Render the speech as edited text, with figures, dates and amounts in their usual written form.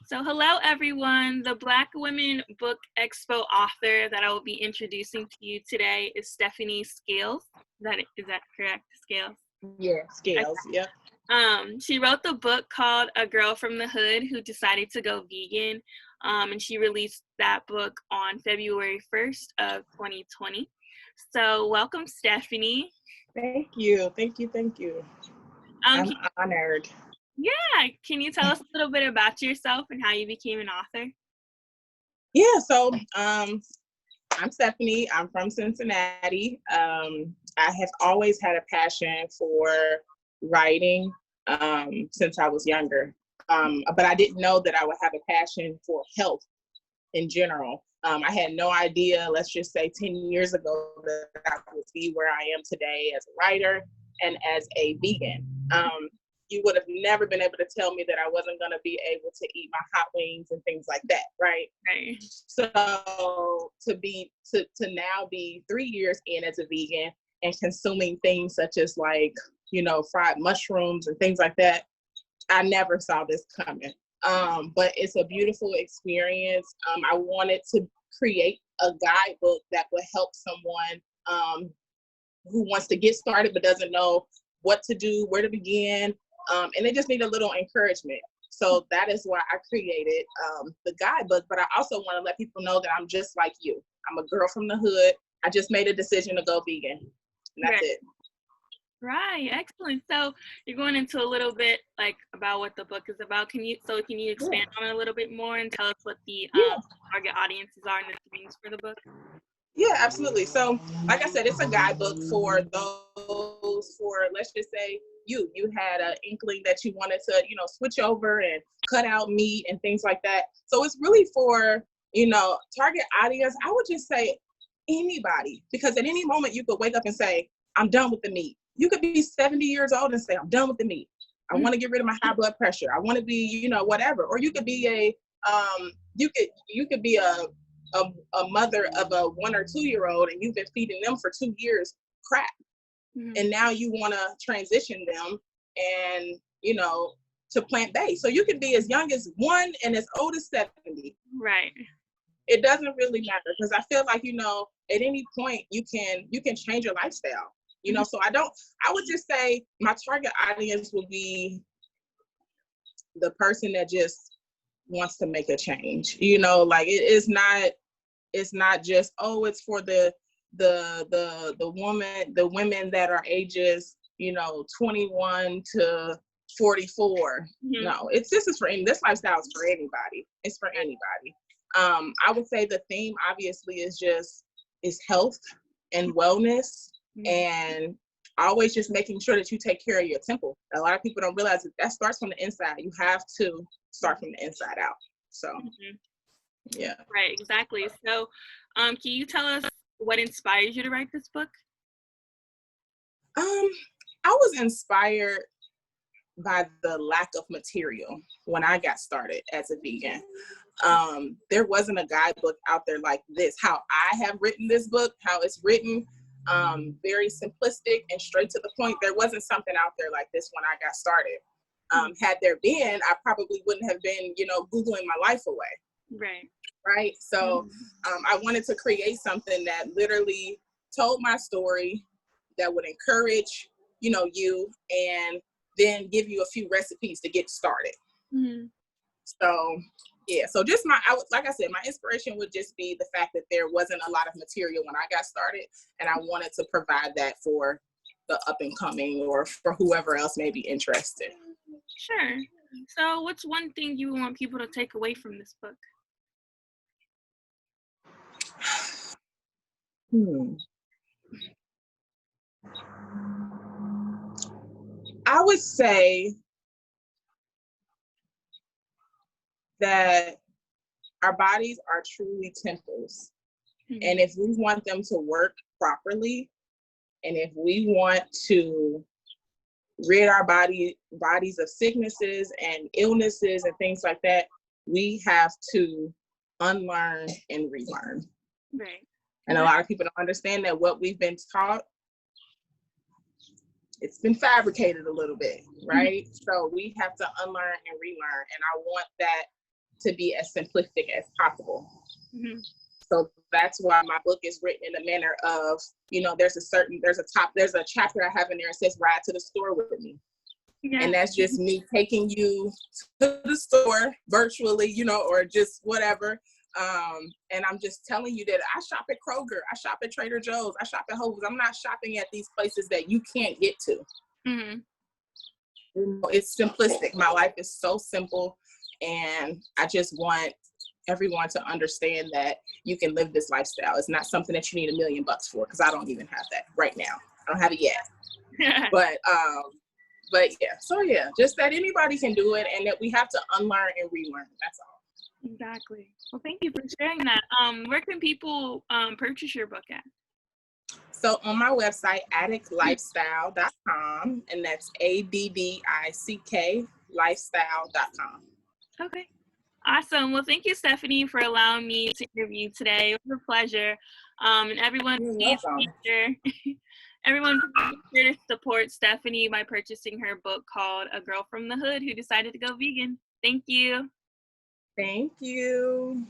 So hello everyone. The Black Women Book Expo author that I will be introducing to you today is Stephanie Scales. Is that correct? Scales? Yeah, Scales, okay. Yep. She wrote the book called A Girl from the Hood Who Decided to Go Vegan. And she released that book on February 1st of 2020. So welcome, Stephanie. Thank you. I'm honored. Yeah, can you tell us a little bit about yourself and how you became an author? Yeah, so I'm Stephanie. I'm from Cincinnati. I have always had a passion for writing since I was younger, but I didn't know that I would have a passion for health in general. I had no idea, let's just say 10 years ago, that I would be where I am today as a writer and as a vegan. You would have never been able to tell me that I wasn't going to be able to eat my hot wings and things like that, right? Right. So to now be 3 years in as a vegan and consuming things such as fried mushrooms and things like that, I never saw this coming. But it's a beautiful experience. I wanted to create a guidebook that would help someone who wants to get started but doesn't know what to do, where to begin, and they just need a little encouragement. So that is why I created the guidebook, but I also want to let people know that I'm just like you. I'm a girl from the hood. I just made a decision to go vegan, and that's it. Right, excellent. So you're going into a little bit about what the book is about. Can you expand on it a little bit more and tell us what the target audiences are and the themes for the book? Yeah, absolutely. So like I said, it's a guidebook for those, let's just say you had an inkling that you wanted to, switch over and cut out meat and things like that. So it's really for, target audience. I would just say anybody, because at any moment you could wake up and say, I'm done with the meat. You could be 70 years old and say, I'm done with the meat. I want to get rid of my high blood pressure. I want to be, whatever. Or you could be you could be a mother of a 1 or 2 year old and you've been feeding them for 2 years crap. Mm-hmm. And now you want to transition them and, to plant-based. So you could be as young as 1 and as old as 70. Right. It doesn't really matter because I feel like, at any point you can change your lifestyle. So I would just say my target audience would be the person that just wants to make a change. It's not just, it's for the women that are ages, 21 to 44. Mm-hmm. No, this lifestyle is for anybody. It's for anybody. I would say the theme obviously is health and wellness. Mm-hmm. And always just making sure that you take care of your temple. A lot of people don't realize that starts from the inside. You have to start from the inside out. So, yeah. Right, exactly. So, can you tell us what inspires you to write this book? I was inspired by the lack of material when I got started as a vegan. There wasn't a guidebook out there like this. How I have written this book, how it's written, very simplistic and straight to the point. There wasn't something out there like this when I got started. Had there been, I probably wouldn't have been, Googling my life away. Right. So I wanted to create something that literally told my story, that would encourage, you, and then give you a few recipes to get started. Mm-hmm. So, yeah. So just like I said, my inspiration would just be the fact that there wasn't a lot of material when I got started, and I wanted to provide that for the up and coming or for whoever else may be interested. Sure. So what's one thing you want people to take away from this book? I would say that our bodies are truly temples. Mm-hmm. And if we want them to work properly, and if we want to rid our bodies of sicknesses and illnesses and things like that, we have to unlearn and relearn. Right. And a lot of people don't understand that what we've been taught, it's been fabricated a little bit, right? Mm-hmm. So we have to unlearn and relearn. And I want that to be as simplistic as possible. Mm-hmm. So that's why my book is written in a manner of, there's a chapter I have in there that says ride to the store with me. Yeah. And that's just me taking you to the store virtually, or just whatever. And I'm just telling you that I shop at Kroger, I shop at Trader Joe's, I shop at Whole Foods. I'm not shopping at these places that you can't get to. Mm-hmm. It's simplistic. My life is so simple, and I just want everyone to understand that you can live this lifestyle. It's not something that you need $1 million for, because I don't even have that right now. I don't have it yet. But yeah, so yeah, just that anybody can do it, and that we have to unlearn and relearn. That's all. Exactly. Well, thank you for sharing that. Where can people purchase your book at? So on my website, addictlifestyle.com, and that's ADDICK lifestyle.com. Okay. Awesome. Well, thank you, Stephanie, for allowing me to interview today. It was a pleasure. And everyone, please be sure to support Stephanie by purchasing her book called A Girl from the Hood Who Decided to Go Vegan. Thank you. Thank you.